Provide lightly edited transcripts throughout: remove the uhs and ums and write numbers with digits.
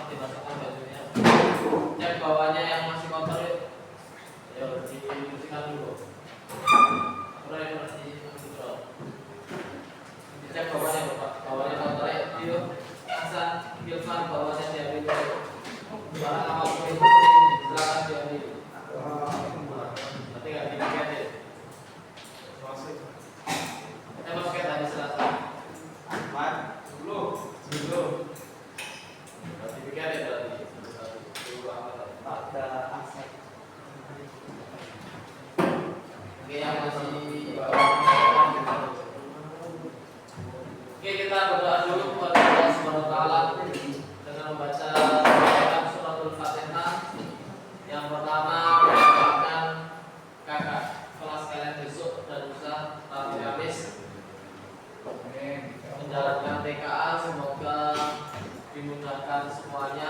dimasukkan bajunya. Cek bawahnya yang masih kotor ya, dibersihkan dulu. Dicek bawahnya Bapak, bawahnya kotor ya, Hasan, Gilvan, bawahnya diambil dulu. Barang apapun itu silakan diambil. Nanti nggak dilihat ya. Basket hari Selasa. Belum. Berarti pikir ya berarti. Ada aset. Oke, yang masih Oke, kita berdoa dulu kepada Allah Subhanahu wa taala dengan membaca suratul Fatihah. Yang pertama mendoakan kakak kelas kalian besok dan lusa hari Kamis menjalankan TKA, semoga dimudahkan semuanya,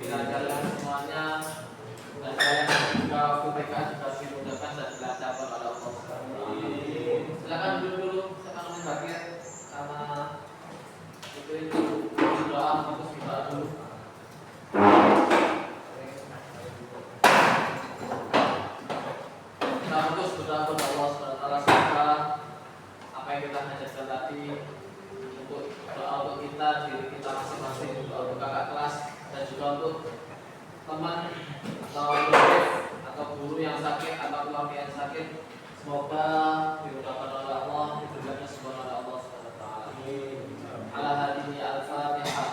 dilancarkan semuanya, dan kalian juga waktu TKA juga dimudahkan dan dilancarkan oleh Allah. Silakan dulu, saya akan membagi sama itu doa fokus kita dulu. Kita fokus berdoa kepada Allah SWT, semoga apa yang kita hajatkan tadi untuk doa untuk kita, diri kita masing-masing, doa untuk kakak kelas dan juga untuk teman atau murid atau guru yang sakit atau keluarga yang sakit, semoga dimudahkan oleh Allah, diberikan semua oleh Allah SWT. Ala hadini al-Fatihah.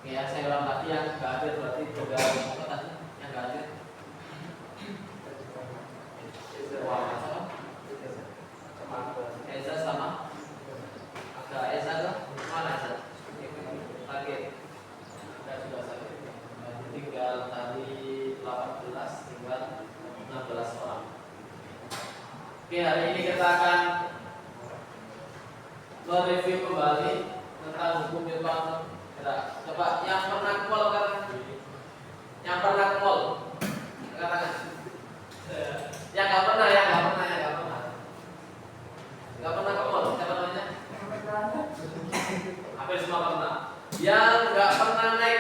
Ya, saya ulang lagi yang nggak hadir berarti juga apa tadi yang nggak hadir. Eza sama ada Eza kan? Mana Eza? Sakit. Ada sudah sakit. Tinggal tadi 18, tinggal 16 orang. Oke, hari ini kita akan mereview kembali tentang hukum Newton. Coba yang pernah ke mall kan? Yang pernah ke mall? Katakan. Yang nggak pernah. Nggak pernah ke mall, siapa namanya? Hampir semua pernah. Yang nggak pernah naik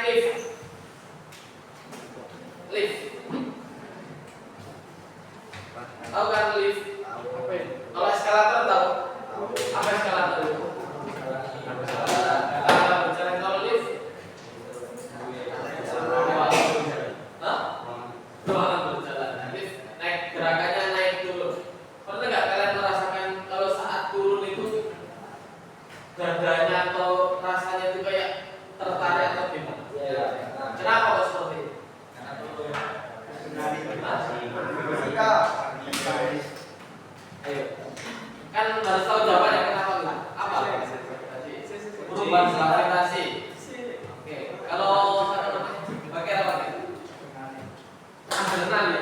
lift. Tahu kan lift? Kalau eskalator tahu? Apa eskalator itu? Dadanya atau rasanya itu kayak tertarik atau gimana? Kenapa kok seperti itu? Ayo, kan harus tahu jawabannya kenapa gitu? Apa? Perubahan gravitasi. Oke, kalau pakai apa? Adrenal ya.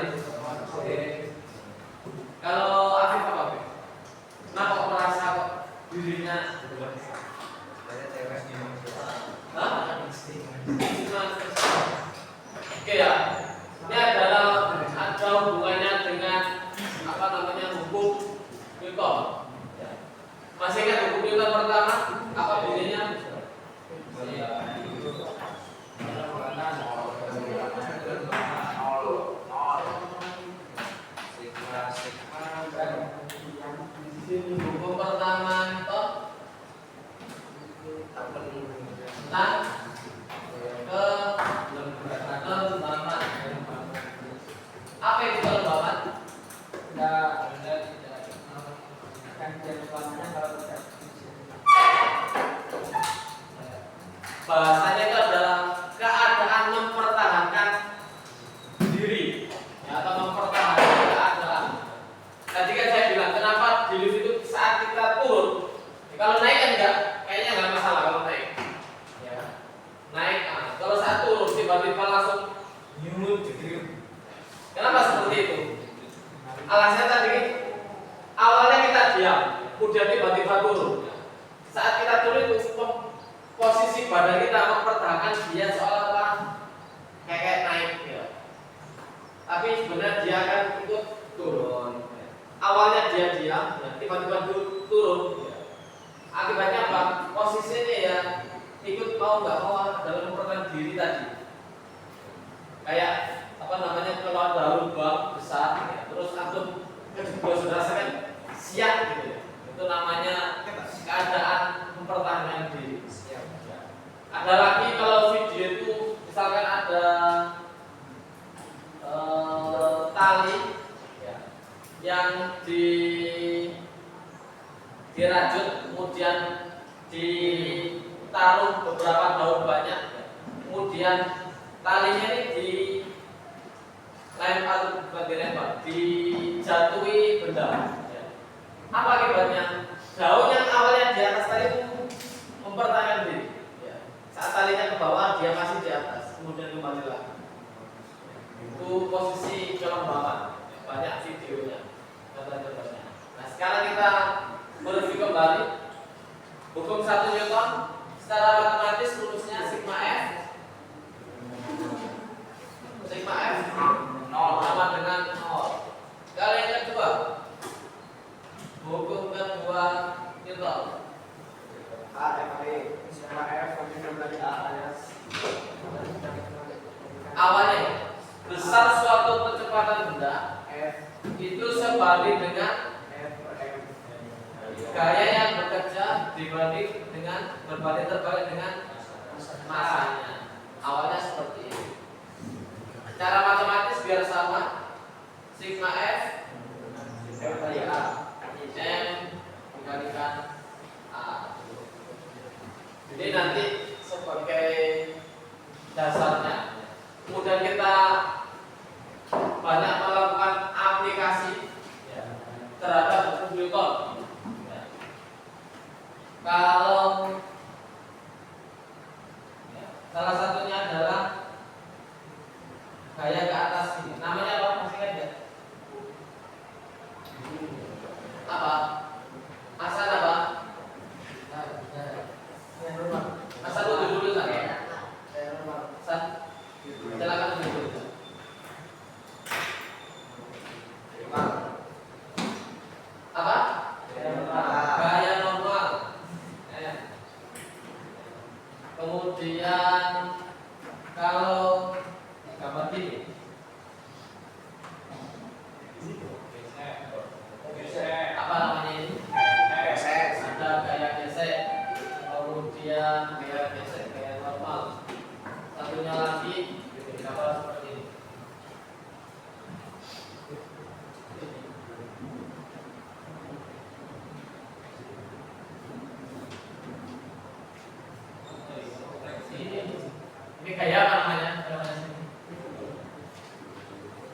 Kalau Afif apa? Kenapa kok merasa kok dirinya Oke ya, ini adalah ada hubungannya dengan apa namanya hukum Newton. Masih ingat hukum Newton pertama? Apa bunyinya? Hukum pertama Newton tentang kelembaban. Apa itu kelembaban? Bahasanya itu adalah keadaan mempertahankan diri, ya, atau mempertahankan keadaan. Tadi kan saya bilang kenapa di lift itu saat kita turun, kalau naik kan enggak, kayaknya enggak masalah kalau naik. Ya. Naik, kalau saat turun tiba-tiba langsung nyulut gitu. Kenapa seperti itu? Alasannya tadi awalnya kita diam, kemudian tiba-tiba turun. Saat kita turun itu posisi badan kita mempertahankan dia soal apa? Kayak naik ya. Tapi sebenarnya dia akan ikut turun. Awalnya dia diam, ya, tiba-tiba turun. Ya. Akibatnya apa? Posisinya ya ikut mau nggak mau dalam mempertahankan diri tadi. Kayak apa namanya kalau ada lubang besar, ya, terus antum kedua saudara kan siap gitu ya. Itu namanya keadaan mempertahankan diri. Siap. Ya. Ada lagi kalau video itu misalkan ada tali ya, yang dirajut kemudian ditaruh beberapa daun banyak ya. Kemudian talinya ini dilempar bukan dilempar, dijatuhi benda ya. Apa akibatnya? Daun yang awalnya di atas tali itu mempertahankan diri ya. Saat talinya ke bawah dia masih di atas, kemudian kembali lagi. Itu posisi kelembapan, banyak videonya, contoh-contohnya. Nah sekarang kita mereview kembali hukum 1 Newton secara matematis rumusnya sigma F. Sigma F 0 sama dengan 0. Kalau yang kedua, hukum kedua Newton. A F sigma F dari A alias Awalnya besar suatu kecepatan benda F itu sebanding dengan F per M. gaya yang bekerja dibanding dengan berbanding terbalik dengan masanya. Awalnya seperti ini. Cara matematis biar sama, sigma F dari A M dikalikan A. Jadi nanti sebagai dasarnya. Kemudian kita banyak melakukan aplikasi terhadap hukum Newton. Kalau salah satunya adalah gaya ke atas ini. Namanya apa? Masih ingat ya? Apa? Asal apa? Asal dulu saja. Asal silakan dulu. Apa? Gaya normal. Kemudian kalau gambar ini apa namanya ini? Ada gaya gesek, kemudian gaya gesek, gaya normal. Satunya lagi gambar seperti ini. Ini gaya apa namanya?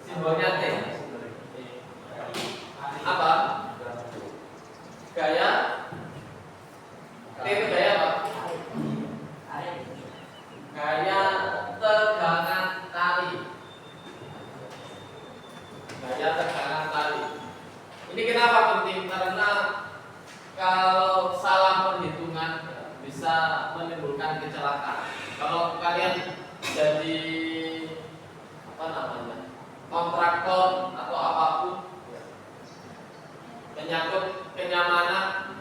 Simbolnya T. Apa? Gaya T itu gaya apa? Gaya tegangan tali. Gaya tegangan tali. Ini kenapa penting? Karena kalau salah perhitungan bisa menimbulkan kecelakaan. Kalau kalian jadi apa namanya kontraktor atau apapun menyangkut kenyamanan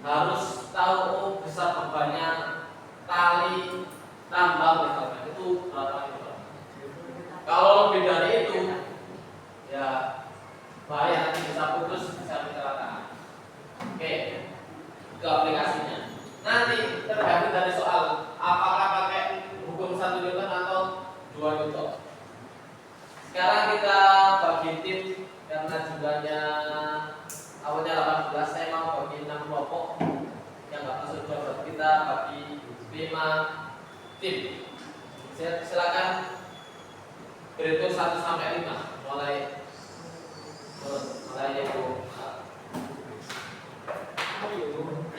harus tahu besar bebannya tali tambang misalkan itu berapa meter. Kalau lebih dari itu ya bahaya, nanti bisa putus, bisa kecelakaan. Oke, ke aplikasinya. Nanti tergantung dari soal apakah pakai hukum 1 Newton atau 2 Newton. Sekarang kita bagi tim karena jumlahnya awalnya 18, saya mau bagi 6 kelompok yang nggak masuk kelompok, kita bagi 5 tim. Silakan berhitung 1 sampai 5 mulai itu.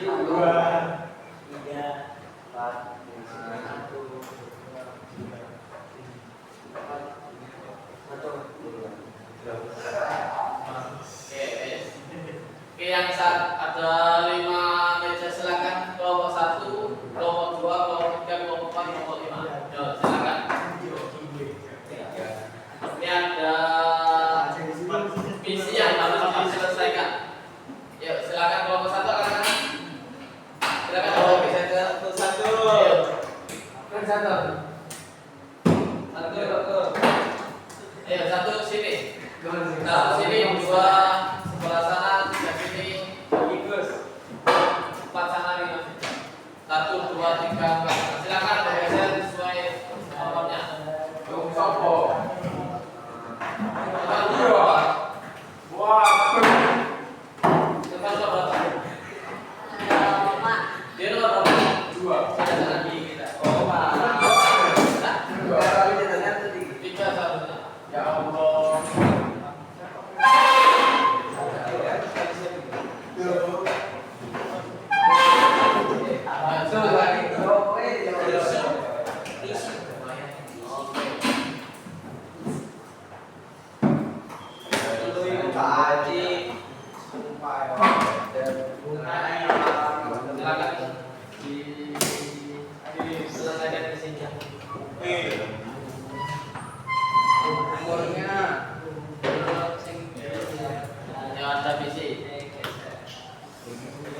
2, 3, 4, 5, 1. Oke, yang saat ada 5 meja silakan kelompok 1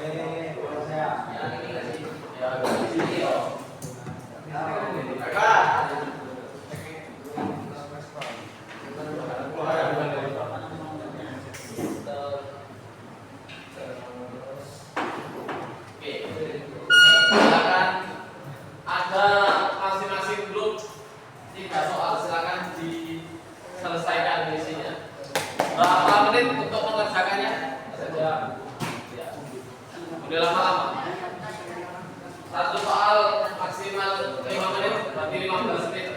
Ya, di sini ya. Oke, silakan ada masing-masing grup 3 soal, silakan diselesaikan isinya. Berapa menit untuk mengerjakannya? Saja. Ya. Udah lama-lama. Satu soal maksimal 5 menit, berarti 15 menit.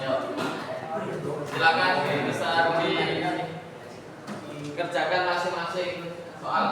Ya. Silakan bisa dikerjakan masing-masing soal.